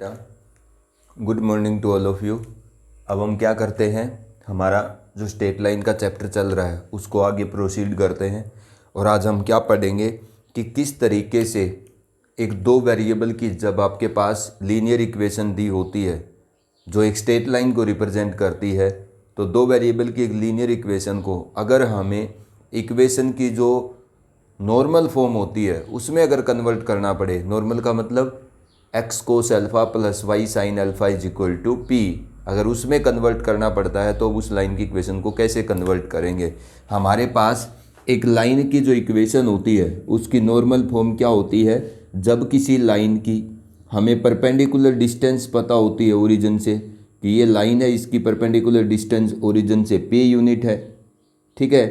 बेटा, good morning to all of you. अब हम क्या करते हैं, हमारा जो स्ट्रेट लाइन का चैप्टर चल रहा है उसको आगे प्रोसीड करते हैं। और आज हम क्या पढ़ेंगे कि किस तरीके से एक दो वेरिएबल की जब आपके पास लीनियर इक्वेशन दी होती है जो एक स्ट्रेट लाइन को रिप्रेजेंट करती है, तो दो वेरिएबल की एक लीनियर इक्वेशन को अगर हमें इक्वेशन की जो नॉर्मल फॉर्म होती है उसमें अगर कन्वर्ट करना पड़े, नॉर्मल का मतलब x cos alpha plus y sine alpha is equal to p, अगर उसमें कन्वर्ट करना पड़ता है तो उस लाइन की इक्वेशन को कैसे कन्वर्ट करेंगे। हमारे पास एक लाइन की जो इक्वेशन होती है उसकी नॉर्मल फॉर्म क्या होती है, जब किसी लाइन की हमें परपेंडिकुलर डिस्टेंस पता होती है ओरिजिन से कि ये लाइन है, इसकी परपेंडिकुलर डिस्टेंस ओरिजिन से p यूनिट है, ठीक है,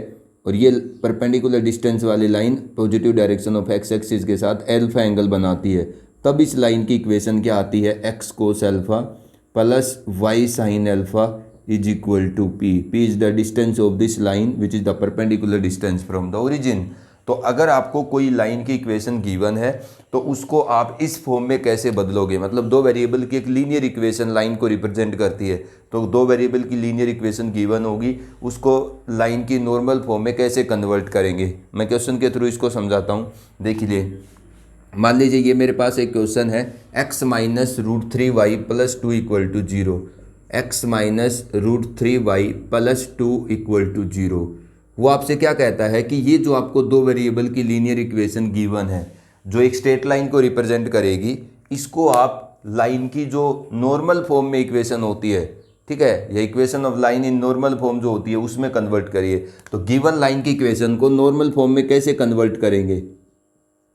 और ये परपेंडिकुलर डिस्टेंस वाली line positive direction of x axis के साथ अल्फा एंगल बनाती है, तब इस लाइन की इक्वेशन क्या आती है, x cos alpha plus y sine alpha is equal to p. P is the distance of this line which is the perpendicular distance from the origin. तो अगर आपको कोई लाइन की इक्वेशन गिवन है तो उसको आप इस फॉर्म में कैसे बदलोगे, मतलब दो वेरिएबल की एक लीनियर इक्वेशन लाइन को रिप्रेजेंट करती है, तो दो वेरिएबल की लीनियर इक्वेशन गिवन होगी, उसको लाइन की नॉर्मल फॉर्म में कैसे कन्वर्ट करेंगे। मैं क्वेश्चन के थ्रू इसको समझाता हूँ। देखिए, मान लीजिए ये मेरे पास एक क्वेश्चन है, x minus root three y plus two equal to zero, x minus root three y plus two equal to zero. वो आपसे क्या कहता है कि ये जो आपको दो वेरिएबल की लीनियर इक्वेशन गिवन है जो एक स्ट्रेट लाइन को रिप्रेजेंट करेगी, इसको आप लाइन की जो नॉर्मल फॉर्म में इक्वेशन होती है, ठीक है, ये equation of line in normal form जो होती है उसमें कन्वर्ट करिए। तो गिवन लाइन की इक्वेशन को नॉर्मल फॉर्म में कैसे कन्वर्ट करेंगे,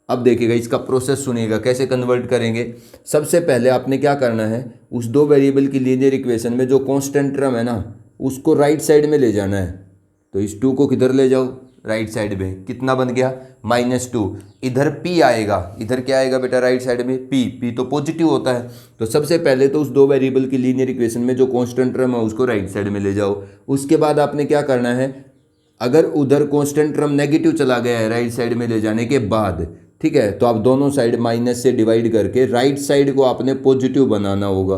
अब देखिएगा, इसका प्रोसेस सुनिएगा कैसे कन्वर्ट करेंगे। सबसे पहले आपने क्या करना है, उस दो वेरिएबल की लीनियर इक्वेशन में जो कांस्टेंट टर्म है ना उसको राइट साइड में ले जाना है। तो इस टू को किधर ले जाओ, राइट साइड में, कितना बन गया -2। इधर p आएगा, इधर क्या आएगा बेटा राइट साइड में p तो पॉजिटिव होता है। तो सबसे पहले तो उस दो वेरिएबल की लीनियर इक्वेशन में जो कांस्टेंट टर्म है उसको राइट साइड में ले जाओ। उसके बाद आपने क्या करना है, अगर उधर कांस्टेंट टर्म नेगेटिव चला गया है राइट साइड में ले जाने के बाद, ठीक है, तो आप दोनों साइड माइनस से डिवाइड करके राइट साइड को आपने पॉजिटिव बनाना होगा,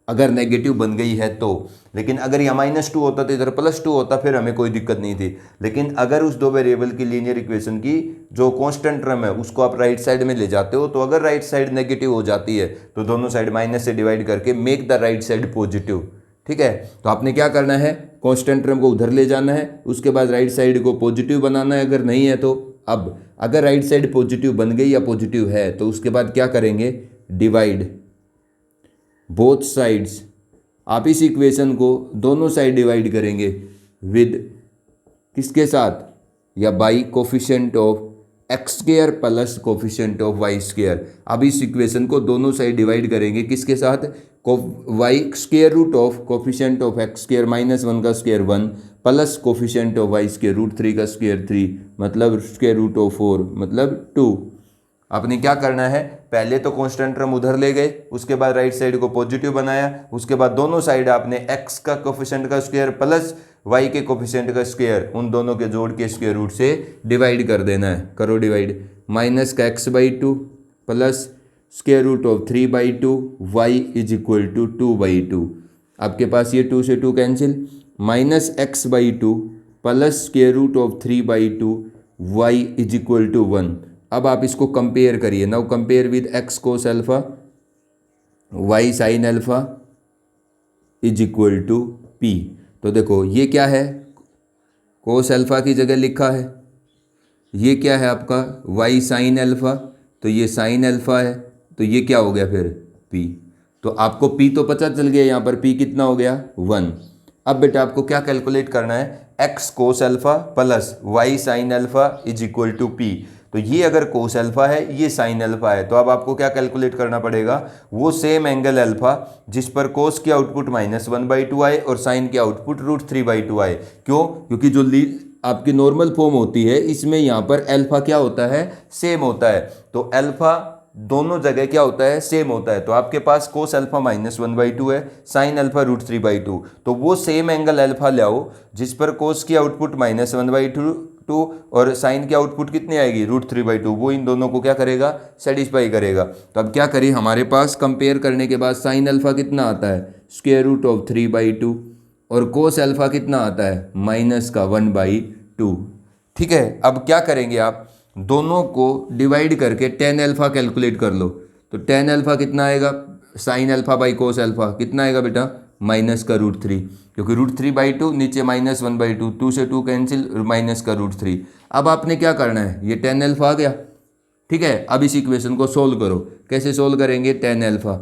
अगर नेगेटिव बन गई है तो। लेकिन अगर यह -2 होता तो इधर +2 होता, फिर हमें कोई दिक्कत नहीं थी। लेकिन अगर उस दो वेरिएबल की लीनियर इक्वेशन की जो कांस्टेंट टर्म है उसको आप राइट साइड में ले जाते हो, तो अगर राइट साइड नेगेटिव हो जाती है तो दोनों साइड माइनस से डिवाइड करके make the right side positive, ठीक है। तो आपने क्या करना है, कांस्टेंट टर्म को उधर ले जाना है, उसके बाद राइट साइड को पॉजिटिव बनाना है, अगर नहीं है तो। अब अगर राइट साइड पॉजिटिव बन गई या पॉजिटिव है तो उसके बाद क्या करेंगे, डिवाइड बोथ साइड्स। आप इस इक्वेशन को दोनों साइड डिवाइड करेंगे विद किसके साथ, या by coefficient of x square plus coefficient of y square. अब इस इक्वेशन को दोनों साइड डिवाइड करेंगे किसके साथ, by square root of coefficient of x square -1 का square 1 plus coefficient of y square √3 का स्क्वायर 3, मतलब स्क्वायर रूट ऑफ 4 मतलब 2। आपने क्या करना है, पहले तो कांस्टेंट टर्म उधर ले गए, उसके बाद राइट साइड को पॉजिटिव बनाया, उसके बाद दोनों साइड आपने x का कोफिशिएंट का स्क्वायर प्लस y के कोफिशिएंट का स्क्वायर, उन दोनों के जोड़ के स्क्वायर रूट से डिवाइड कर देना है। करो डिवाइड, माइनस का x/2 plus square root of 3/2 y is equal to 2/2। आपके पास ये 2 से 2 cancel, -x/2 plus square root of 3/2 y is equal to 1। अब आप इसको कंपेयर करिए, now compare with x cos alpha y sine alpha is equal to p. तो देखो ये क्या है, कोस अल्फा की जगह लिखा है, ये क्या है आपका वाई साइन अल्फा, तो ये साइन अल्फा है, तो ये क्या हो गया फिर पी। तो आपको पी तो पता चल गया, यहाँ पर पी कितना हो गया 1। अब बेटा आपको क्या कैलकुलेट करना है, x cos alpha plus y sine alpha is equal to p. तो ये अगर कोस अल्फा है, ये साइन अल्फा है, तो अब आपको क्या कैलकुलेट करना पड़ेगा, वो सेम एंगल अल्फा जिस पर कोस की आउटपुट -1/2 आए और साइन की आउटपुट √3/2 आए। क्यों, क्योंकि जो आपकी नॉर्मल फॉर्म होती है इसमें यहाँ पर अल्फा क्या होता है, सेम होता है। तो अल्फा दोनों जगह क्या होता है, सेम होता है। तो आपके पास कोस अल्फा -1/2 है, साइन अल्फा √3/2, तो वो सेम एंगल अल्फा ले आओ जिस पर कोस की आउटपुट -1/2 2 और साइन की आउटपुट कितनी आएगी √3/2, वो इन दोनों को क्या करेगा सेटिस्फाई करेगा। तो अब क्या करें, हमारे पास कंपेयर करने के बाद साइन अल्फा कितना आता है √3/2 और कोस अल्फा कितना आता है -1/2। ठीक है, अब क्या करेंगे आप दोनों को डिवाइड करके टेन अल्फा कैलकुलेट कर लो। तो टेन अल्फा कितना आएगा, sine alpha by cos alpha कितना आएगा बेटा -√3, क्योंकि √3/2 नीचे -1/2, 2 से 2 कैंसिल -√3। अब आपने क्या करना है, ये टेन अल्फा आ गया। ठीक है, अब इस इक्वेशन को सोल्व करो। कैसे सोल्व करेंगे, टेन अल्फा,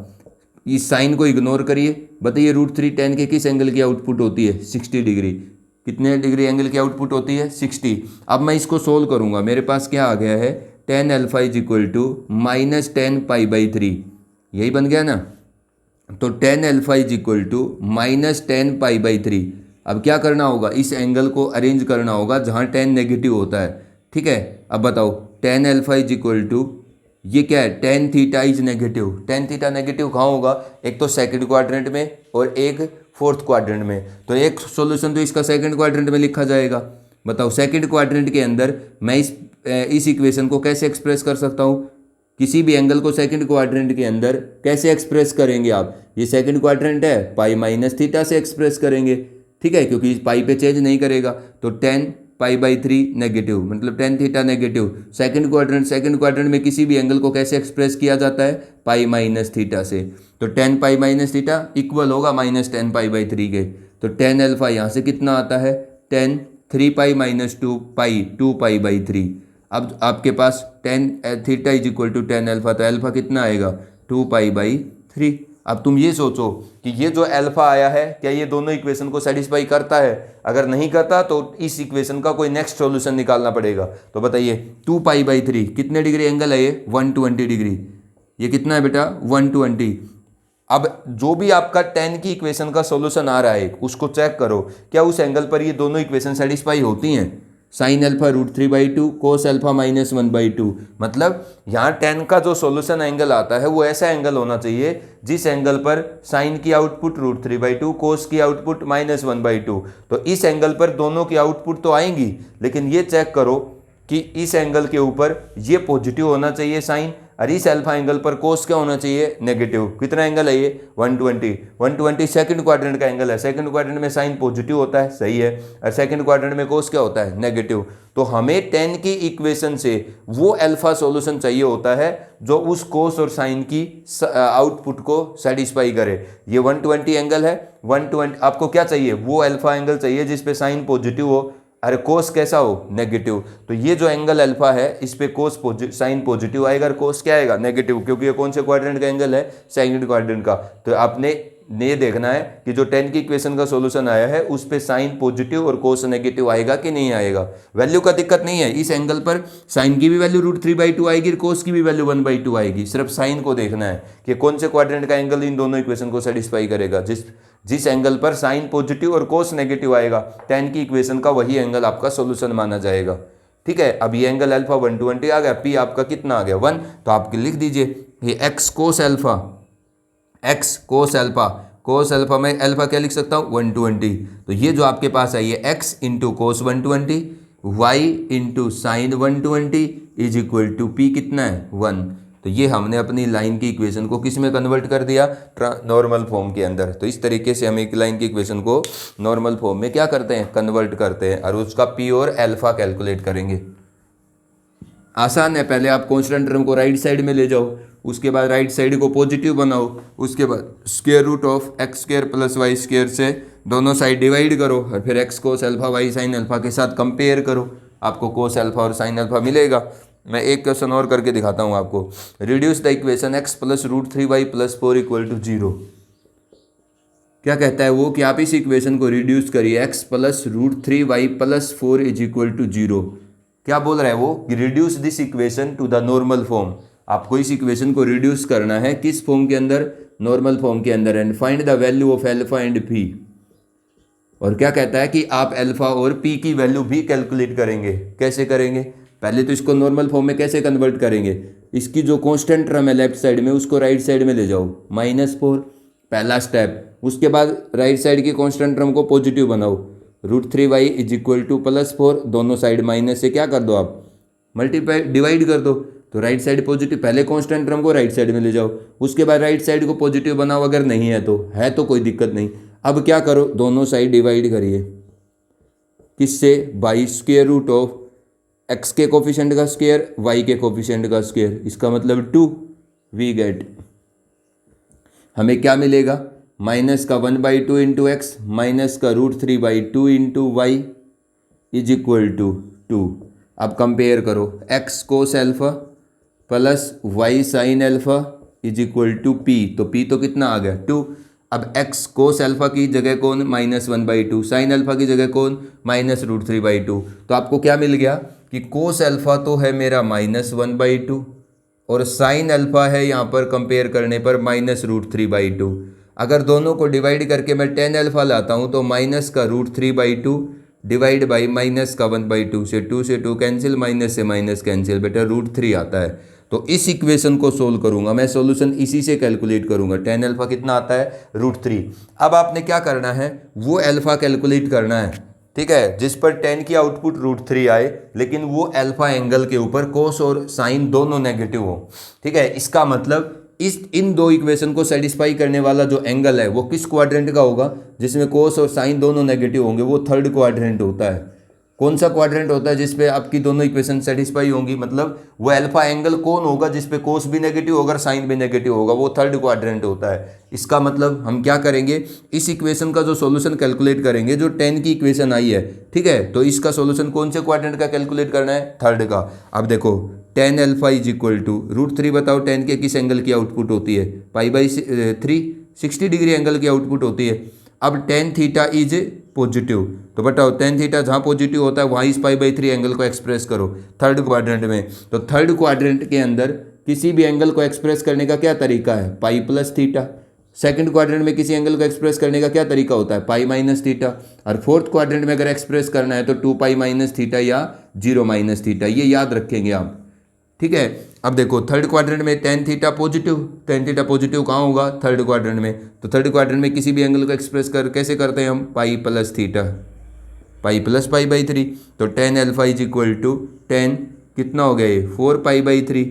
इस साइन को इग्नोर करिए। बताइए √3 टेन के किस एंगल की आउटपुट होती है 60 डिग्री। कितने डिग्री एंगल की आउटपुट होती है 60। अब मैं इसको सोल्व करूंगा, मेरे पास क्या आ गया है tan alpha is equal to -10π/3, यही बन गया ना। तो tan alpha is equal to -10π/3। अब क्या करना होगा, इस एंगल को अरेंज करना होगा जहां टेन नेगेटिव होता है। ठीक है, अब बताओ tan alpha is equal to ये क्या है, tan theta is negative. Tan theta negative कहाँ होगा, एक तो सेकंड क्वाड्रेंट में और एक फोर्थ क्वाड्रेंट में। तो एक सॉल्यूशन तो इसका सेकंड क्वाड्रेंट में लिखा जाएगा। बताओ सेकंड क्वाड्रेंट के अंदर मैं इस इक्वेशन को कैसे एक्सप्रेस कर सकता हूँ, किसी भी एंगल को सेकंड क्वाड्रेंट के अंदर कैसे एक्सप्रेस करेंगे आप, ये सेकंड क्वाड्रेंट है पाई माइनस थीटा से एक्सप्रेस करेंगे। ठीक है, क्योंकि पाई पे चेंज नहीं करेगा। तो 10π/3 नेगेटिव मतलब ten theta negative. Second quadrant में किसी भी एंगल को कैसे एक्सप्रेस किया जाता है पाई माइनस थीटा से। तो 10π माइनस थीटा इक्वल होगा -10π/3 के। तो टेन अल्फा यहाँ से कितना आता है 10 3π - 2π 2π/3। अब आपके पास tan theta is equal to tan alpha, तो अल्फा कितना आएगा 2π/3। अब तुम ये सोचो कि ये जो अल्फा आया है क्या ये दोनों इक्वेशन को सेटिस्फाई करता है। अगर नहीं करता तो इस इक्वेशन का कोई नेक्स्ट सॉल्यूशन निकालना पड़ेगा। तो बताइए 2π/3 कितने डिग्री एंगल है ये 120 डिग्री। ये कितना है बेटा 120। अब जो भी आपका टेन की इक्वेशन का सॉल्यूशन आ रहा है उसको चेक करो, क्या उस एंगल पर ये दोनों इक्वेशन सेटिस्फाई होती हैं। Sine alpha √3/2 cos alpha -1/2। मतलब यहाँ टेन का जो सॉल्यूशन एंगल आता है वो ऐसा एंगल होना चाहिए जिस एंगल पर साइन की आउटपुट √3/2 कोस की आउटपुट -1/2। तो इस एंगल पर दोनों की आउटपुट तो आएंगी, लेकिन ये चेक करो कि इस एंगल के ऊपर ये पॉजिटिव होना चाहिए साइन, और इस अल्फा एंगल पर कोस क्या होना चाहिए नेगेटिव। कितना एंगल है ये 120 सेकंड क्वाड्रेंट का एंगल है। सेकंड क्वाड्रेंट में साइन पॉजिटिव होता है, सही है, और सेकंड क्वाड्रेंट में कोस क्या होता है नेगेटिव। तो हमें टेन की इक्वेशन से वो अल्फा सॉल्यूशन चाहिए होता है जो उस कोस और साइन की आउटपुट को सेटिस्फाई करे। ये 120 एंगल है, 120 आपको क्या चाहिए वो अल्फा एंगल चाहिए जिसपे साइन पॉजिटिव हो, अरे कोस कैसा हो नेगेटिव। तो ये जो एंगल अल्फा है इस पे कोस साइन पॉजिटिव आएगा और कोस क्या आएगा नेगेटिव, क्योंकि ये कौन से क्वाड्रेंट का एंगल है सेकंड क्वाड्रेंट का। तो आपने ये देखना है कि जो टेन की इक्वेशन का सॉल्यूशन आया है उस पे साइन पॉजिटिव और कोस नेगेटिव आएगा कि नहीं आएगा। वैल्यू का दिक्कत नहीं है, इस एंगल पर साइन की भी वैल्यू √3/2 आएगी और कोस की भी वैल्यू 1/2 आएगी। सिर्फ साइन को देखना है कि कौन से क्वाड्रेंट का एंगल इन दोनों इक्वेशन को सेटिस्फाई करेगा। जिस एंगल पर साइन पॉजिटिव और कोस नेगेटिव आएगा टेन की इक्वेशन का वही एंगल आपका सॉल्यूशन माना जाएगा। ठीक है, अब ये एंगल अल्फा 120 आ गया, पी आपका कितना आ गया 1। तो आप लिख दीजिए ये एक्स कोस अल्फा में अल्फा क्या लिख सकता हूँ 120। तो ये जो आपके पास है ये x into cos 120 y into sine 120 is equal to p कितना है 1। तो ये हमने अपनी लाइन की इक्वेशन को किस में कन्वर्ट कर दिया नॉर्मल फॉर्म के अंदर। तो इस तरीके से हम एक लाइन की इक्वेशन को नॉर्मल फॉर्म में क्या करते हैं कन्वर्ट करते हैं और उसका पी और अल्फा कैलकुलेट करेंगे। आसान है, पहले आप कांस्टेंट टर्म को राइट साइड में ले जाओ, उसके बाद राइट साइड को पॉजिटिव बनाओ, उसके बाद square root of x² + y² से दोनों साइड डिवाइड करो और फिर x कोस अल्फा y साइन अल्फा के साथ कंपेयर करो, आपको कोस अल्फा और साइन अल्फा मिलेगा। मैं एक क्वेश्चन और करके दिखाता हूँ आपको। Reduce the equation x + √3y + 4 = 0। क्या कहता है वो कि आप इस इक्वेशन को रिड्यूस करिए x + √3y + 4 = 0। क्या बोल रहा है वो कि reduce this equation two the normal form. आपको इस इक्वेशन को रिड्यूस करना है किस फॉर्म के अंदर नॉर्मल फॉर्म के अंदर, and find the value of alpha and P. और क्या कहता है कि आप अल्फा और पी की वैल्यू भी कैलकुलेट करेंगे। कैसे करेंगे, पहले तो इसको नॉर्मल फॉर्म में कैसे कन्वर्ट करेंगे, इसकी जो कांस्टेंट टर्म है लेफ्ट साइड में उसको राइट साइड में ले जाओ -4 पहला स्टेप। उसके बाद राइट साइड की कांस्टेंट टर्म को पॉजिटिव बनाओ, √3y इज इक्वल टू +4, दोनों साइड माइनस से क्या कर दो आप मल्टीप्लाई डिवाइड कर दो, तो राइट साइड पॉजिटिव, पहले कांस्टेंट टर्म को राइट साइड में ले जाओ, उसके बाद राइट साइड को पॉजिटिव बनाओ, अगर नहीं है तो कोई दिक्कत नहीं। अब क्या करो, दोनों साइड डिवाइड करिए, किससे, by square root of x के कोफिशिएंट का स्क्वायर, y के कोफिशिएंट का स्क्वायर, इसका मतलब 2। वी गेट, हमें क्या मिलेगा, माइनस का 1/2 इंटू एक्स माइनस का √3/2 into y is equal to 2। अब कंपेयर करो, x cos alpha plus y sine alpha is equal to p, तो p तो कितना आ गया 2। अब x कोस एल्फा की जगह कौन, -1/2, साइन एल्फा की जगह कौन, -√3/2। तो आपको क्या मिल गया कि कोस एल्फा तो है मेरा -1/2 और साइन अल्फा है यहाँ पर कंपेयर करने पर -√3/2। अगर दोनों को डिवाइड करके मैं tan अल्फा लाता हूँ तो माइनस का √3/2 डिवाइड बाई माइनस का 1/2, से 2 से 2 कैंसिल, माइनस से माइनस कैंसिल, बेटा √3 आता है। तो इस इक्वेशन को सोल्व करूंगा मैं, सॉल्यूशन इसी से कैलकुलेट करूंगा। tan अल्फा कितना आता है, √3। अब आपने क्या करना है, वो अल्फा कैलकुलेट करना है, ठीक है, जिस पर tan की आउटपुट √3 आए, लेकिन वो अल्फा एंगल के ऊपर कोस और साइन दोनों नेगेटिव हो, ठीक है। इसका मतलब इन दो इक्वेशन को सेटिस्फाई करने वाला जो एंगल है वो किस क्वाड्रेंट का होगा, जिसमें कोस और साइन दोनों नेगेटिव होंगे, वो थर्ड क्वाड्रेंट होता है। कौन सा क्वाड्रेंट होता है जिसपे आपकी दोनों इक्वेशन सेटिस्फाई होंगी, मतलब वो अल्फा एंगल कौन होगा जिसपे कोस भी नेगेटिव होगा, साइन भी नेगेटिव होगा, वो थर्ड क्वाड्रेंट होता है। इसका मतलब हम क्या करेंगे, इस इक्वेशन का जो सॉल्यूशन कैलकुलेट करेंगे, जो tan की इक्वेशन आई है, ठीक है, तो इसका सॉल्यूशन कौन से क्वाड्रेंट का कैलकुलेट करना है, थर्ड का। अब देखो tan alpha is equal to √3, बताओ tan के किस एंगल की आउटपुट होती है, π/3, 60 डिग्री एंगल की आउटपुट होती है। अब tan थीटा इज पॉजिटिव, तो बताओ tan थीटा जहाँ पॉजिटिव होता है वहाँ इस π/3 एंगल को एक्सप्रेस करो थर्ड क्वाड्रेंट में। तो थर्ड क्वाड्रेंट के अंदर किसी भी एंगल को एक्सप्रेस करने का क्या तरीका है, π+θ। सेकंड क्वाड्रेंट में किसी एंगल को एक्सप्रेस करने का क्या तरीका होता है, π-θ। और फोर्थ क्वाड्रेंट में अगर एक्सप्रेस करना है तो 2π-θ या 0-θ, ये याद रखेंगे आप, ठीक है। अब देखो थर्ड क्वाड्रेंट में tan theta positive, tan theta positive कहाँ होगा, थर्ड क्वाड्रेंट में। तो थर्ड क्वाड्रेंट में किसी भी एंगल को एक्सप्रेस कैसे करते हैं हम, π+θ, π+π/3। तो tan alpha is equal to tan कितना हो गया ये 4π/3,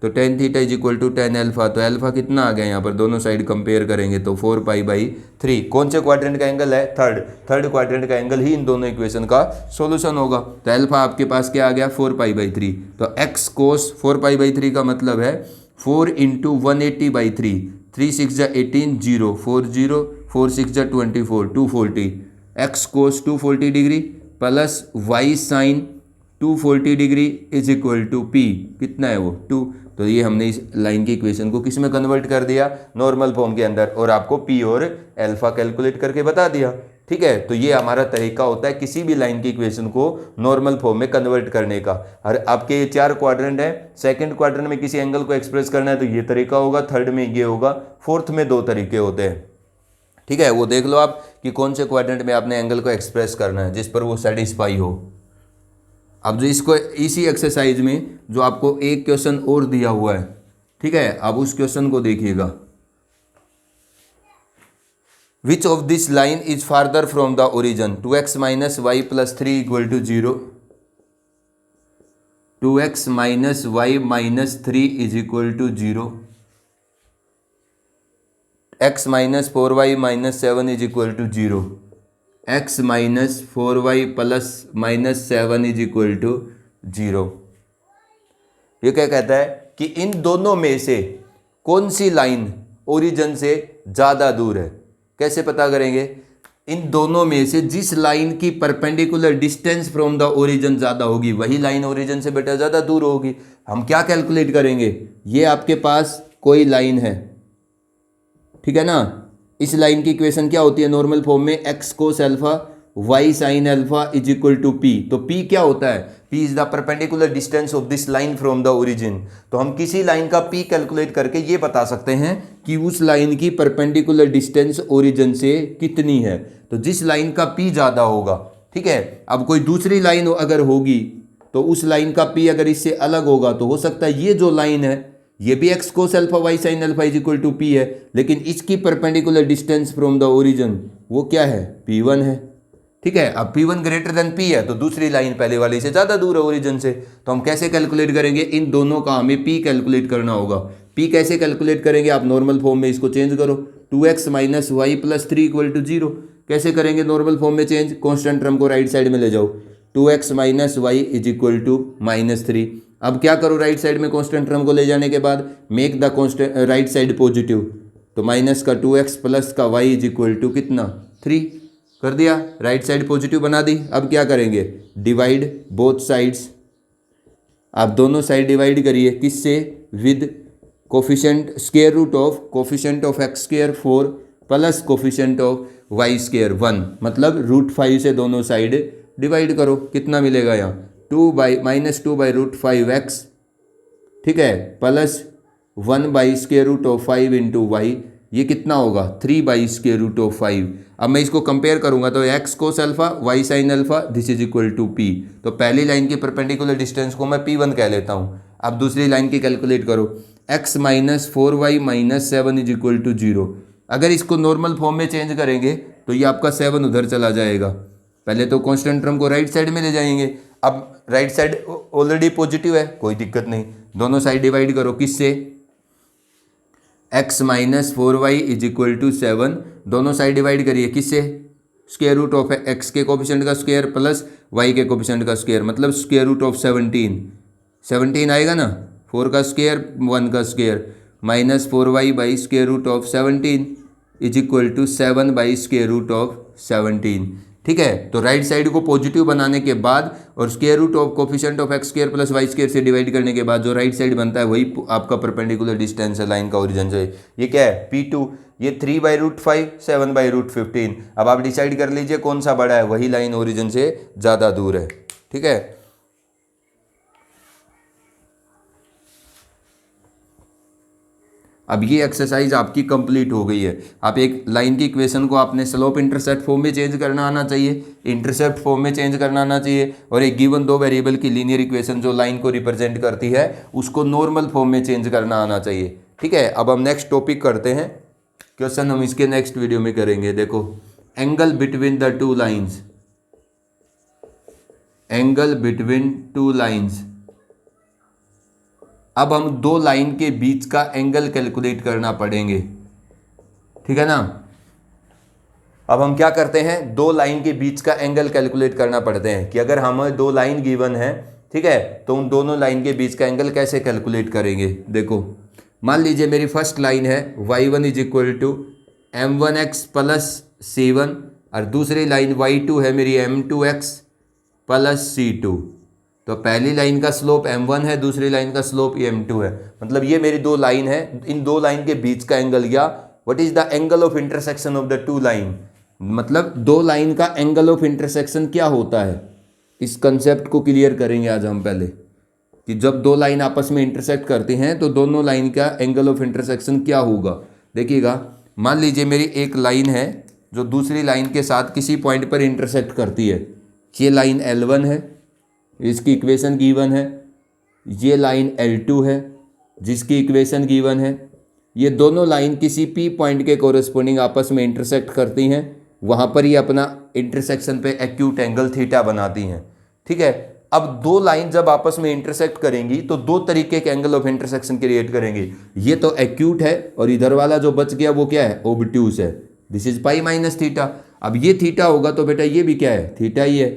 तो tan theta is equal to tan alpha, तो अल्फा कितना आ गया यहाँ पर, दोनों साइड कंपेयर करेंगे तो 4π/3। कौन से क्वाड्रेंट का एंगल है, थर्ड क्वाड्रेंट का एंगल ही इन दोनों इक्वेशन का सॉल्यूशन होगा। तो अल्फा आपके पास क्या आ गया, 4π/3। तो x कोस 4π/3 का मतलब है 4 × 180/3, 3 6 18, 0 4 0, 4 6 24, 240, x cos 240 degree plus y sine 240 degree is equal to p, कितना है वो 2। तो ये हमने इस लाइन की इक्वेशन को किस में कन्वर्ट कर दिया, नॉर्मल फॉर्म के अंदर, और आपको p और अल्फा कैलकुलेट करके बता दिया, ठीक है। तो ये हमारा तरीका होता है किसी भी लाइन की इक्वेशन को नॉर्मल फॉर्म में कन्वर्ट करने का। और आपके ये 4 क्वाड्रेंट है, सेकंड क्वाड्रेंट में किसी एंगल को एक्सप्रेस करना है तो ये तरीका होगा, थर्ड में ये होगा, फोर्थ में 2 तरीके होते हैं, ठीक है। वो देख लो आप कि कौन से क्वाड्रेंट में आपने एंगल को एक्सप्रेस करना है जिस पर वो सेटिस्फाई हो। अब जो इसको इसी एक्सरसाइज में जो आपको एक क्वेश्चन और दिया हुआ है, ठीक है, अब उस क्वेश्चन को देखिएगा। Which of this line is farther from the origin, 2x - y + 3 = 0, 2x - y - 3 = 0, x - 4y - 7 = 0, x - 4y + -7 = 0। ये क्या कहता है कि इन दोनों में से कौन सी लाइन ओरिजिन से ज़्यादा दूर है। कैसे पता करेंगे, इन दोनों में से जिस लाइन की perpendicular distance from the origin ज़्यादा होगी वही लाइन ओरिजिन से बेटा ज़्यादा दूर होगी। हम क्या कैलकुलेट करेंगे, ये आपके पास कोई लाइन है, ठीक है ना, इस लाइन की इक्वेशन क्या होती है नॉर्मल फॉर्म में, x cos alpha y sine alpha is equal to p। तो p क्या होता है, p is the perpendicular distance of this line from the origin. तो हम किसी लाइन का p कैलकुलेट करके ये बता सकते हैं कि उस लाइन की परपेंडिकुलर डिस्टेंस ओरिजिन से कितनी है। तो जिस लाइन का p ज़्यादा होगा, ठीक है, अब कोई दूसरी लाइन अगर होगी तो उस लाइन का p अगर इससे अलग होगा तो हो सकता है ये जो लाइन है ये भी x cos alpha y sine alpha is equal to p है, लेकिन इसकी perpendicular distance from the origin वो क्या है, p1 है। ठीक है। अब P1 ग्रेटर देन P है तो दूसरी लाइन पहले वाली से ज़्यादा दूर है ओरिजिन से, तो हम कैसे कैलकुलेट करेंगे? इन दोनों का हमें P कैलकुलेट करना होगा। P कैसे कैलकुलेट करेंगे? आप नॉर्मल फॉर्म में इसको चेंज करो, 2x minus y plus 3 equal to 0। कैसे करेंगे नॉर्मल फॉर्म में चेंज? कॉन्स्टेंट टर्म को राइट साइड में ले जाओ, 2x minus y is equal to -3। अब क्या करो? राइट साइड में कॉन्स्टेंट टर्म को ले जाने के बाद make the constant right side positive, तो माइनस का 2x प्लस का y इज इक्वल टू कितना? 3 कर दिया, राइट साइड पॉजिटिव बना दी। अब क्या करेंगे? Divide both sides. आप दोनों साइड डिवाइड करिए, किससे? With coefficient square root of coefficient of x square 4 plus coefficient of y square 1, मतलब √5 से दोनों साइड डिवाइड करो। कितना मिलेगा यहाँ? -2/√5x, ठीक है, प्लस 1/√5 इंटू वाई, ये कितना होगा? 3/√5। अब मैं इसको कंपेयर करूंगा तो x cos alpha y sine alpha this is equal to p। तो पहली लाइन की परपेंडिकुलर डिस्टेंस को मैं p1 कह लेता हूं। अब दूसरी लाइन की कैलकुलेट करो, x minus 4y minus 7 is equal to 0। अगर इसको नॉर्मल फॉर्म में चेंज करेंगे तो ये आपका 7 उधर चला जाएगा। पहले तो कॉन्स्टेंट टर्म को राइट साइड में ले जाएंगे। अब राइट साइड ऑलरेडी पॉजिटिव है, कोई दिक्कत नहीं, दोनों साइड डिवाइड करो, किससे? x minus 4y is equal to 7, दोनों साइड डिवाइड करिए, किससे? स्क्वायर रूट ऑफ x के कोफिशिएंट का स्क्वायर प्लस y के कोफिशिएंट का स्क्वायर, मतलब स्क्वायर रूट ऑफ 17 आएगा ना, 4 का स्क्वायर 1 का square, minus 4y by square root of 17 is equal to 7 by square root of 17। ठीक है, तो राइट साइड को पॉजिटिव बनाने के बाद और square root of coefficient of x square plus y square से डिवाइड करने के बाद जो राइट साइड बनता है वही आपका परपेंडिकुलर डिस्टेंस है लाइन का ओरिजिन से। ये क्या है? P2। ये 3/√5 7/√15। अब आप डिसाइड कर लीजिए कौन सा बड़ा है, वही लाइन ओरिजिन से ज़्यादा दूर है। ठीक है, अब ये एक्सरसाइज आपकी कंप्लीट हो गई है। आप एक लाइन की इक्वेशन को आपने स्लोप इंटरसेप्ट फॉर्म में चेंज करना आना चाहिए, इंटरसेप्ट फॉर्म में चेंज करना आना चाहिए, और एक गिवन 2 वेरिएबल की लीनियर इक्वेशन जो लाइन को रिप्रेजेंट करती है उसको नॉर्मल फॉर्म में चेंज करना आना चाहिए। ठीक है, अब हम नेक्स्ट टॉपिक करते हैं। क्वेश्चन हम इसके नेक्स्ट वीडियो में करेंगे। देखो, angle between the two lines, angle between two lines. अब हम दो लाइन के बीच का एंगल कैलकुलेट करना पड़ेंगे। ठीक है ना, अब हम क्या करते हैं? दो लाइन के बीच का एंगल कैलकुलेट करना पड़ते हैं कि अगर हमें दो लाइन गिवन है, ठीक है, तो उन दोनों लाइन के बीच का एंगल कैसे कैलकुलेट करेंगे। देखो, मान लीजिए मेरी फर्स्ट लाइन है y1 is equal to m1x plus c1 और दूसरी लाइन y2 है मेरी m2x प्लस c2। तो पहली लाइन का स्लोप m1 है, दूसरी लाइन का स्लोप m2 है, मतलब ये मेरी दो लाइन है। इन दो लाइन के बीच का एंगल, या what is the angle of intersection of the two line, मतलब दो लाइन का एंगल ऑफ इंटरसेक्शन क्या होता है। इस कंसेप्ट को क्लियर करेंगे आज हम पहले कि जब दो लाइन आपस में इंटरसेक्ट करती हैं तो दोनों लाइन का एंगल ऑफ इंटरसेक्शन क्या होगा। देखिएगा, मान लीजिए मेरी एक लाइन है जो दूसरी लाइन के साथ किसी पॉइंट पर इंटरसेक्ट करती है। ये लाइन L1 है, इसकी इक्वेशन गिवन है। ये लाइन L2 है जिसकी इक्वेशन गिवन है। ये दोनों लाइन किसी P पॉइंट के कोरस्पोंडिंग आपस में इंटरसेक्ट करती हैं, वहाँ पर ये अपना इंटरसेक्शन पे एक्यूट एंगल थीटा बनाती हैं। ठीक है, अब दो लाइन जब आपस में इंटरसेक्ट करेंगी तो दो तरीके के एंगल ऑफ इंटरसेक्शन क्रिएट करेंगे। ये तो एक्यूट है और इधर वाला जो बच गया वो क्या है? ओबट्यूस है। This is pi minus theta. अब ये थीटा होगा तो बेटा ये भी क्या है? थीटा ही है।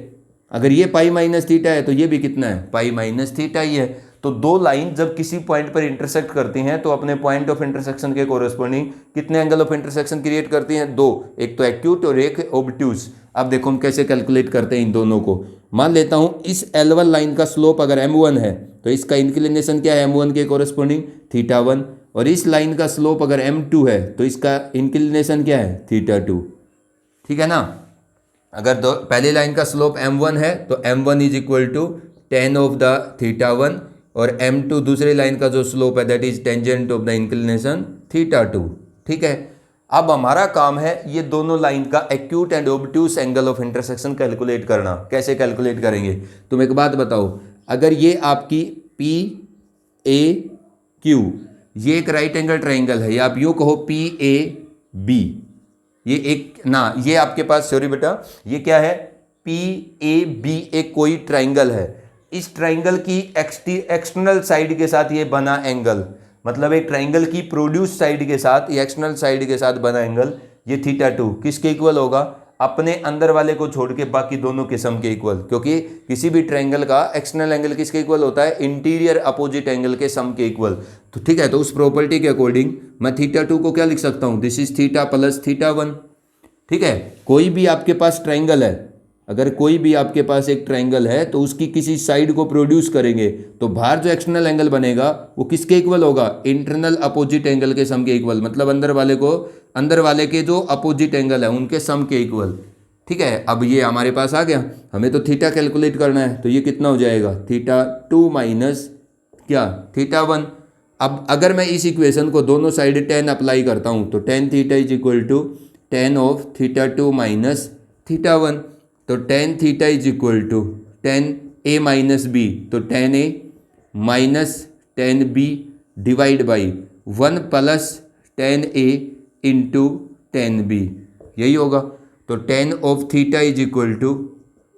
अगर ये पाई माइनस थीटा है तो ये भी कितना है? पाई माइनस थीटा ही है। तो दो लाइन जब किसी पॉइंट पर इंटरसेक्ट करती हैं तो अपने पॉइंट ऑफ इंटरसेक्शन के कोरस्पोंडिंग कितने एंगल ऑफ इंटरसेक्शन क्रिएट करती हैं? दो, एक तो एक्यूट और एक ओबट्यूस। अब देखो हम कैसे कैलकुलेट करते हैं इन दोनों को। मान लेता हूं इस L1 लाइन का स्लोप अगर m1 है तो इसका इंक्लिनेशन क्या है? m1 के कोरस्पोंडिंग θ1। और इस लाइन का स्लोप अगर m2 है तो इसका इंक्लिनेशन क्या है? θ2। ठीक है ना, अगर पहली लाइन का स्लोप m1 है तो m1 is equal to tan of the θ1 और m2 दूसरी लाइन का जो स्लोप है that is tangent of the inclination θ2। ठीक है, अब हमारा काम है ये दोनों लाइन का acute and obtuse angle of intersection calculate करना। कैसे कैलकुलेट करेंगे? तुम एक बात बताओ, अगर ये आपकी पी ए क्यू ये एक राइट एंगल ट्राइंगल है, या आप यूँ कहो पी ए बी, ये एक ना, ये आपके पास, सॉरी बेटा, ये क्या है? पी ए बी एक कोई ट्राइंगल है, इस ट्राइंगल की एक्सटर्नल साइड के साथ ये बना एंगल, मतलब एक ट्राइंगल की प्रोड्यूस साइड के साथ या एक्सटर्नल साइड के साथ बना एंगल, ये θ2 किसके इक्वल होगा? अपने अंदर वाले को छोड़ के बाकी दोनों के सम के इक्वल, क्योंकि किसी भी ट्राइंगल का एक्सटर्नल एंगल किसके इक्वल होता है? इंटीरियर अपोजिट एंगल के सम के इक्वल। तो ठीक है, तो उस प्रॉपर्टी के अकॉर्डिंग मैं θ2 को क्या लिख सकता हूं? This is θ plus θ1। ठीक है, कोई भी आपके पास ट्राइंगल है, अगर कोई भी आपके पास एक ट्राइंगल है तो उसकी किसी साइड को प्रोड्यूस करेंगे तो बाहर जो एक्सटर्नल एंगल बनेगा वो किसके इक्वल होगा? इंटरनल अपोजिट एंगल के सम के इक्वल, मतलब अंदर वाले के जो अपोजिट एंगल है उनके सम के इक्वल। ठीक है, अब ये हमारे पास आ गया, हमें तो थीटा कैलकुलेट करना है, तो ये कितना हो जाएगा? θ2 माइनस क्या? θ1। अब अगर मैं इस इक्वेशन को दोनों साइड tan अप्लाई करता हूँ तो tan theta is equal to tan of θ2 minus θ1। तो tan theta is equal to tan a minus b, तो tan a minus tan b divide by 1 plus tan a into tan b, यही होगा। तो tan of theta is equal to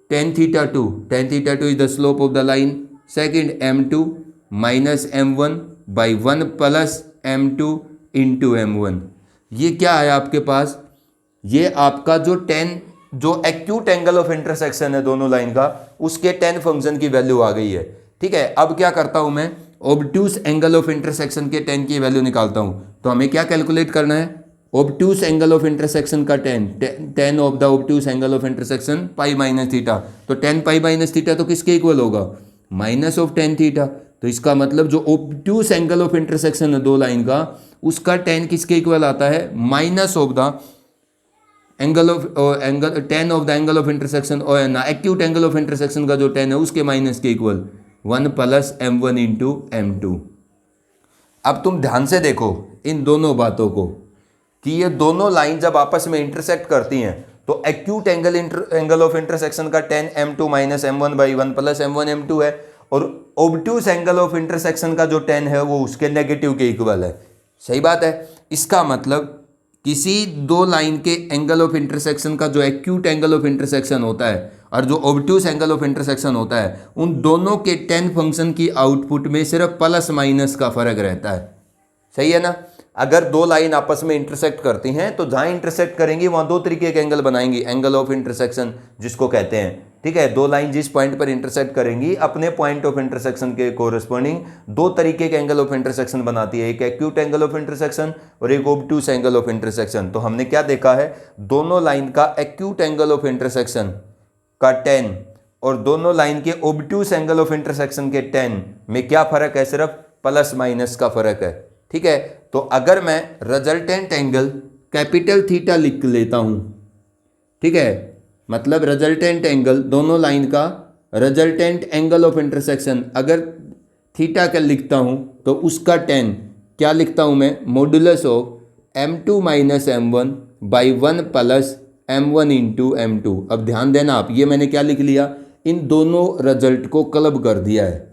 tan θ2 is the slope of the line, second m2 minus m1 by 1 plus m2 into m1। ये क्या है आपके पास? ये आपका जो एक्यूट एंगल ऑफ इंटरसेक्शन है दोनों लाइन का, उसके tan फंक्शन की वैल्यू आ गई है। ठीक है, अब क्या करता हूं मैं? ऑब्ट्यूस एंगल ऑफ इंटरसेक्शन के tan की वैल्यू निकालता हूं। तो हमें क्या कैलकुलेट करना है? ऑब्ट्यूस एंगल ऑफ इंटरसेक्शन का tan of the obtuse angle of intersection pi minus theta. तो tan पाई माइनस थीटा तो किसके इक्वल होगा? Minus of tan theta. तो इसका मतलब जो ऑब्ट्यूस एंगल ऑफ इंटरसेक्शन है दो लाइन का, उसका tan किसके इक्वल आता है? Minus of the tan of the angle of intersection, और ना एक्यूट एंगल ऑफ इंटरसेक्शन का जो tan है उसके माइनस के equal 1 plus m1 into m2। अब तुम ध्यान से देखो इन दोनों बातों को कि ये दोनों लाइन जब आपस में इंटरसेक्ट करती हैं तो एक्यूट एंगल ऑफ इंटरसेक्शन का tan m2 minus m1 by 1 plus m1 m2 है, और ऑब्ट्यूस एंगल ऑफ इंटरसेक्शन का जो tan है वो उसके नेगेटिव के इक्वल है। सही बात है। इसका मतलब किसी दो लाइन के एंगल ऑफ इंटरसेक्शन का जो एक्यूट एंगल ऑफ इंटरसेक्शन होता है और जो ऑब्ट्यूस एंगल ऑफ इंटरसेक्शन होता है, उन दोनों के tan फंक्शन की आउटपुट में सिर्फ प्लस माइनस का फर्क रहता है। सही है ना? अगर दो लाइन आपस में इंटरसेक्ट करती हैं तो जहां इंटरसेक्ट करेंगी वहां दो तरीके के एंगल बनाएंगी, एंगल ऑफ इंटरसेक्शन जिसको कहते हैं। ठीक है, दो लाइन जिस पॉइंट पर इंटरसेक्ट करेंगी अपने पॉइंट ऑफ इंटरसेक्शन के कोरस्पॉन्डिंग दो तरीके के एंगल ऑफ इंटरसेक्शन बनाती है, एक एक्यूट एंगल ऑफ इंटरसेक्शन और एक ऑब्ट्यूस एंगल ऑफ इंटरसेक्शन। तो हमने क्या देखा है? दोनों लाइन का एक्यूट एंगल ऑफ इंटरसेक्शन का tan और दोनों लाइन के ऑब्ट्यूस एंगल ऑफ इंटरसेक्शन के tan में क्या फर्क है? सिर्फ प्लस माइनस का फर्क है। ठीक है, तो अगर मैं रिजल्टेंट एंगल कैपिटल थीटा लिख लेता हूं, ठीक है, मतलब रिजल्टेंट एंगल दोनों लाइन का रिजल्टेंट एंगल ऑफ इंटरसेक्शन अगर थीटा का लिखता हूं तो उसका tan क्या लिखता हूं मैं? Modulus of m2 minus m1 by 1 plus m1 into m2। अब ध्यान देना आप, ये मैंने क्या लिख लिया? इन दोनों रिजल्ट को क्लब कर दिया है।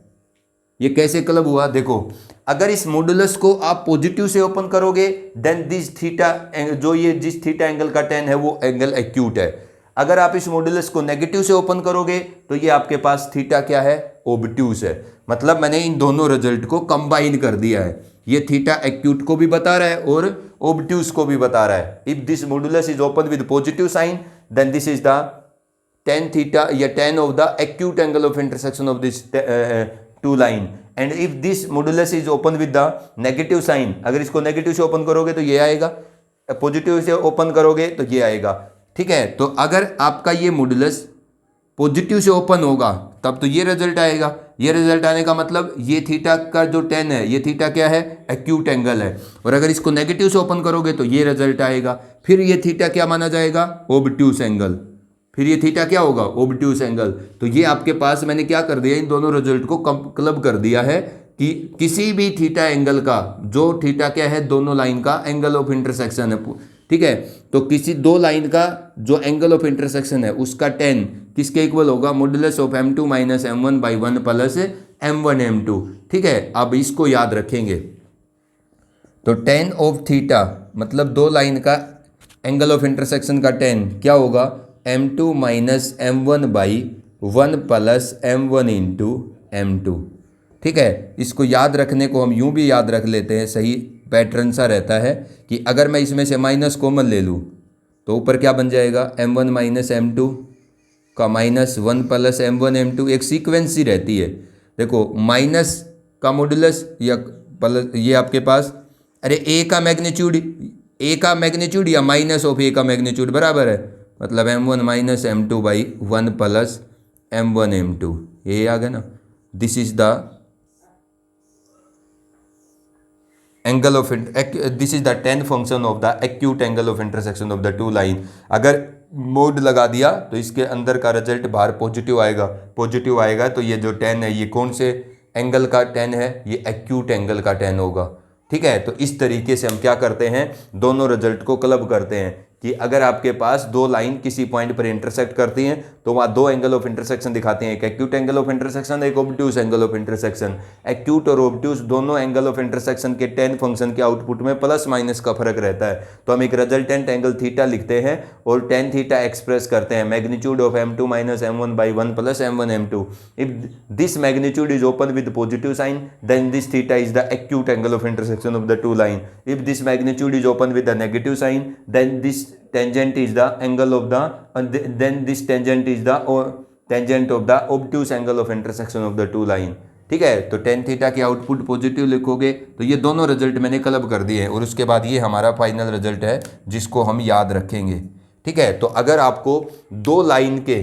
ये कैसे क्लब हुआ? देखो, अगर इस मॉडुलस को आप पॉजिटिव से ओपन करोगे देन दिस थीटा, जो ये जिस थीटा एंगल का tan है वो एंगल एक्यूट है। अगर आप इस मॉडुलस को नेगेटिव से ओपन करोगे तो ये आपके पास थीटा क्या है? ऑब्ट्यूस है। मतलब मैंने इन दोनों रिजल्ट को कंबाइन कर दिया है। ये थीटा एक्यूट को भी बता रहा है और ऑब्ट्यूस को भी बता रहा है। If this modulus is open with positive sign then this is the tan theta या tan of the acute angle of intersection of this two line, and if this modulus is open with the negative sign, अगर इसको negative से open करोगे तो ये आएगा, positive से open करोगे तो ये आएगा। ठीक है, तो अगर आपका ये मॉडुलस पॉजिटिव से ओपन होगा तब तो ये रिजल्ट आएगा। ये रिजल्ट आने का मतलब ये थीटा का जो tan है, ये थीटा क्या है? एक्यूट एंगल है। और अगर इसको नेगेटिव से ओपन करोगे तो ये रिजल्ट आएगा। फिर ये थीटा क्या माना जाएगा? Obtuse angle. फिर ये थीटा क्या होगा? Obtuse angle. तो ये आपके पास मैंने क्या कर दिया? इन दोनों रिजल्ट को क्लब कर दिया है कि किसी भी थीटा एंगल का, जो थीटा क्या है? दोनों लाइन का एंगल ऑफ इंटरसेक्शन है। ठीक है, तो किसी दो लाइन का जो एंगल ऑफ इंटरसेक्शन है उसका tan किसके इक्वल होगा? Modulus of m2 minus m1 by 1 plus m1 m2। ठीक है, अब इसको याद रखेंगे। तो tan ऑफ थीटा मतलब दो लाइन का एंगल ऑफ इंटरसेक्शन का tan क्या होगा? m2 minus m1 by 1 plus m1 into m2। ठीक है, इसको याद रखने को हम यूं भी याद रख लेते हैं, सही पैटर्न सा रहता है कि अगर मैं इसमें से माइनस कॉमन ले लूँ तो ऊपर क्या बन जाएगा, m1 माइनस m2 का माइनस 1 प्लस m1 m2। एक सीक्वेंस ही रहती है। देखो माइनस का मॉडुलस या प्लस, ये आपके पास, अरे ए का मैग्नीट्यूड या माइनस ऑफ ए का मैग्नीट्यूड बराबर है, मतलब m1 minus m2 by 1 plus m1 m2, ये आ गया ना। This is the angle of this is the ten function of the acute angle of intersection of the two line. अगर mode लगा दिया तो इसके अंदर का रिजल्ट बाहर पॉजिटिव आएगा, तो ये जो टेन है ये कौन से एंगल का टेन है, ये एक्यूट एंगल का टेन होगा। ठीक है, तो इस तरीके से हम क्या करते हैं, दोनों रिजल्ट को क्लब करते हैं कि अगर आपके पास दो लाइन किसी पॉइंट पर इंटरसेक्ट करती हैं तो वहाँ दो एंगल ऑफ इंटरसेक्शन दिखाते हैं, एक एक्यूट एंगल ऑफ इंटरसेक्शन, एक obtuse angle of intersection. Acute और ऑब्ट्यूज दोनों एंगल ऑफ इंटरसेक्शन के टेन फंक्शन के आउटपुट में प्लस माइनस का फर्क रहता है, तो हम एक रिजल्टेंट एंगल थीटा लिखते हैं और टेन थीटा एक्सप्रेस करते हैं magnitude of m2 minus m1 by 1 plus m1 m2। If this magnitude is open with positive sign then this theta is the acute angle of intersection of the two line. If this magnitude is open with the negative sign then this tangent is the angle of the then this tangent is the tangent of the obtuse angle of intersection of the two line। ठीक है, तो tan theta की output positive लिखोगे तो ये दोनों result मैंने club कर दिए हैं और उसके बाद ये हमारा फाइनल रिजल्ट है जिसको हम याद रखेंगे। ठीक है, तो अगर आपको दो लाइन के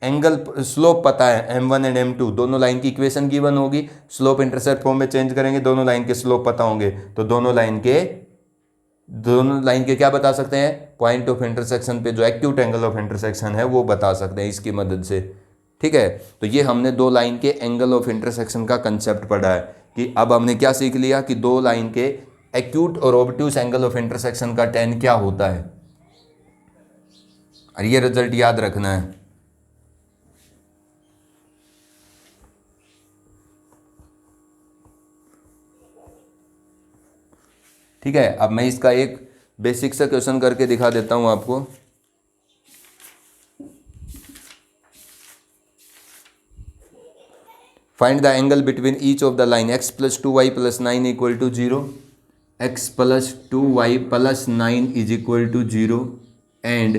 एंगल स्लोप पता है m1 एंड m2, दोनों लाइन की इक्वेशन गिवन होगी, स्लोप इंटरसेप्ट फॉर्म में चेंज करेंगे, दोनों लाइन के स्लोप पता होंगे तो दोनों लाइन के क्या बता सकते हैं, पॉइंट ऑफ इंटरसेक्शन पे जो एक्यूट एंगल ऑफ इंटरसेक्शन है वो बता सकते हैं इसकी मदद से। ठीक है, तो ये हमने दो लाइन के एंगल ऑफ इंटरसेक्शन का कंसेप्ट पढ़ा है कि अब हमने क्या सीख लिया कि दो लाइन के एक्यूट और ऑब्ट्यूज एंगल ऑफ इंटरसेक्शन का टेन क्या होता है, और ये रिजल्ट याद रखना है। ठीक है, अब मैं इसका एक बेसिक सा क्वेश्चन करके दिखा देता हूं आपको। Find the angle between each of the line x plus 2y plus 9 equal to 0, x plus 2y plus 9 is equal to 0 and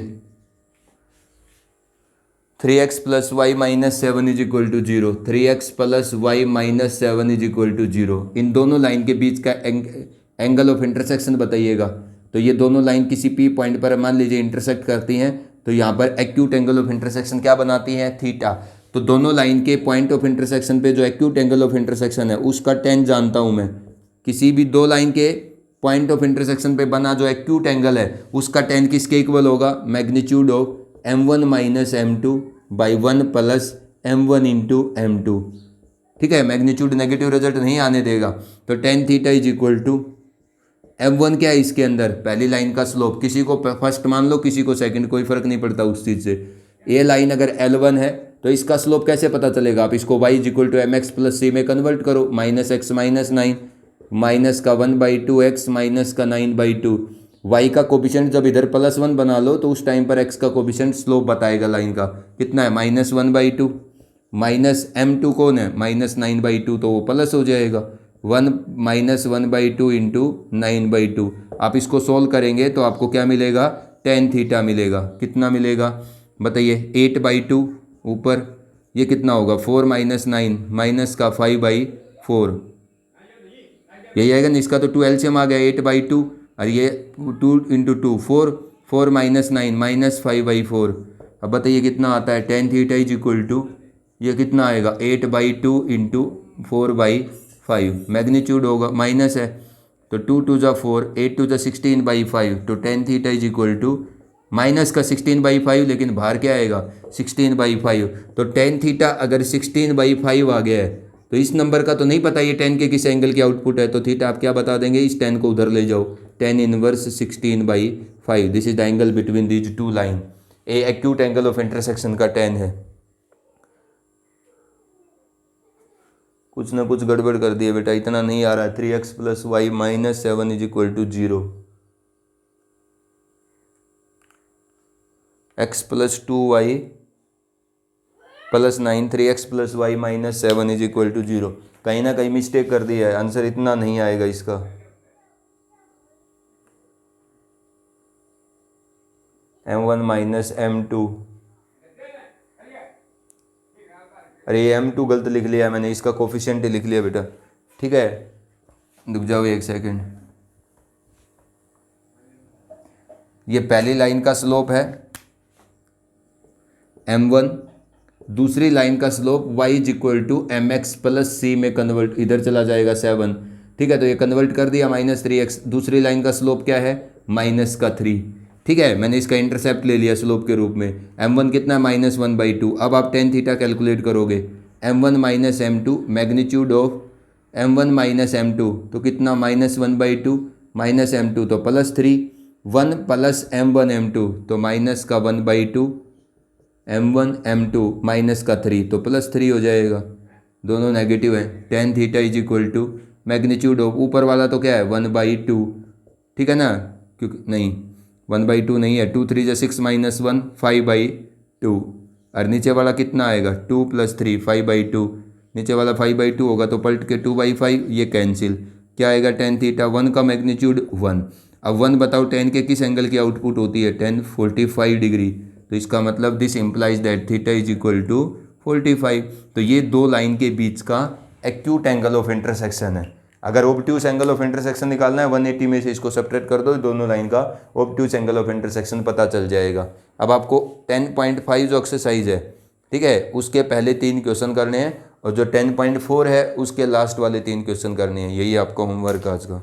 3x plus y minus 7 is equal to 0, 3x plus y minus 7 is equal to 0। इन दोनों line के बीच का angle of intersection बताइएगा। तो ये दोनों line किसी P point पर मान लीजिए इंटरसेक्ट करती हैं, तो यहाँ पर एक्यूट एंगल ऑफ इंटरसेक्शन क्या बनाती है, थीटा। तो दोनों लाइन के पॉइंट ऑफ इंटरसेक्शन पे जो एक्यूट एंगल ऑफ इंटरसेक्शन है उसका टेन जानता हूँ मैं। किसी भी दो लाइन के पॉइंट ऑफ इंटरसेक्शन पे बना जो एक्यूट एंगल है उसका टेन किसके इक्वल होगा, magnitude of m1 minus m2 by 1 plus m1 into m2। ठीक है, मैग्नीट्यूड नेगेटिव रिजल्ट नहीं आने देगा, तो tan theta is equal to m1 क्या है इसके अंदर, पहली लाइन का स्लोप, किसी को फर्स्ट मान लो किसी को सेकंड, कोई फर्क नहीं पड़ता उस चीज़ से। ये लाइन अगर L1 है तो इसका स्लोप कैसे पता चलेगा, आप इसको y is equal to mx plus c में कन्वर्ट करो, माइनस एक्स माइनस 9, माइनस का 1/2 x माइनस का 9/2। y का कोफिशिएंट जब इधर +1 बना लो तो उस टाइम पर x का कोफिशिएंट स्लोप बताएगा लाइन का कितना है, -1/2, माइनस m2 कौन है, -9/2, तो वो प्लस हो जाएगा 1 माइनस 1/2 इंटू 9/2। आप इसको सोल्व करेंगे तो आपको क्या मिलेगा, टेन थीटा मिलेगा। कितना मिलेगा बताइए, 8/2 ऊपर, ये कितना होगा 4 माइनस 9 माइनस का 5/4, यही आएगा ना। इसका तो 2 एलसीएम आ गया 8/2, और ये 2 इंटू 2 4 माइनस 9 माइनस 5/4। अब बताइए कितना आता है, tan theta is equal to ये कितना आएगा 8/2 इंटू 4/5, मैग्नीट्यूड होगा माइनस है तो 2 2 जा 4, 8 2 जा 16/5, तो tan theta is equal to minus का 16/5, लेकिन बाहर क्या आएगा 16/5। तो टेन थीटा अगर 16/5 आ गया है तो इस नंबर का तो नहीं पता ये टेन के किस एंगल की आउटपुट है, तो थीटा आप क्या बता देंगे, इस टेन को उधर ले जाओ, tan inverse 16/5। This is the angle between these two line. A acute angle of intersection का टेन है। कुछ ना कुछ गड़बड़ कर दिए बेटा, इतना नहीं आ रहा है। 3x plus y minus 7 is equal to 0। x plus 2y plus 9 3x plus y minus 7 is equal to 0। कहीं ना कहीं मिस्टेक कर दिया है, आंसर इतना नहीं आएगा इसका। m1 माइनस m2, अरे ये m2 गलत लिख लिया है मैंने, इसका कोफिशिएंट ही लिख लिया बेटा। ठीक है, रुक जाओ एक सेकेंड। ये पहली लाइन का स्लोप है m1, दूसरी लाइन का slope y is equal to m x plus c में कन्वर्ट, इधर चला जाएगा 7। ठीक है, तो ये कन्वर्ट कर दिया -3x। दूसरी लाइन का स्लोप क्या है, -3। ठीक है, मैंने इसका इंटरसेप्ट ले लिया स्लोप के रूप में। m1 कितना है, -1/2। अब आप tan थीटा कैलकुलेट करोगे, m1 minus m2 magnitude of m1 minus m2 तो कितना, -1/2 माइनस m2 तो +3, 1 प्लस m1 m2 तो माइनस का 1/2, m1 m2 माइनस का 3 तो +3 हो जाएगा, दोनों नेगेटिव हैं। tan theta is equal to magnitude of, ऊपर वाला तो क्या है 1/2, ठीक है ना, क्योंकि नहीं 1/2 नहीं है, 2 3 जा 6 माइनस 1 5/2, और नीचे वाला कितना आएगा 2 + 3 5/2, नीचे वाला 5/2 होगा तो पलट के 2/5, ये कैंसिल, क्या आएगा tan थीटा 1 का मैग्नीट्यूड 1। अब 1 बताओ tan के किस एंगल की आउटपुट होती है, tan 45 डिग्री, तो इसका मतलब this implies that theta is equal to 45। तो ये दो लाइन के बीच का एक्यूट एंगल ऑफ इंटरसेक्शन है। अगर ऑब्ट्यूस एंगल ऑफ इंटरसेक्शन निकालना है 180 में से इसको सब्ट्रैक्ट कर दो, दोनों लाइन का ऑब्ट्यूस एंगल ऑफ इंटरसेक्शन पता चल जाएगा। अब आपको 10.5 जो एक्सरसाइज है, ठीक है, उसके पहले 3 क्वेश्चन करने हैं, और जो 10.4 है उसके लास्ट वाले 3 क्वेश्चन करने हैं। यही आपका होमवर्क आज का।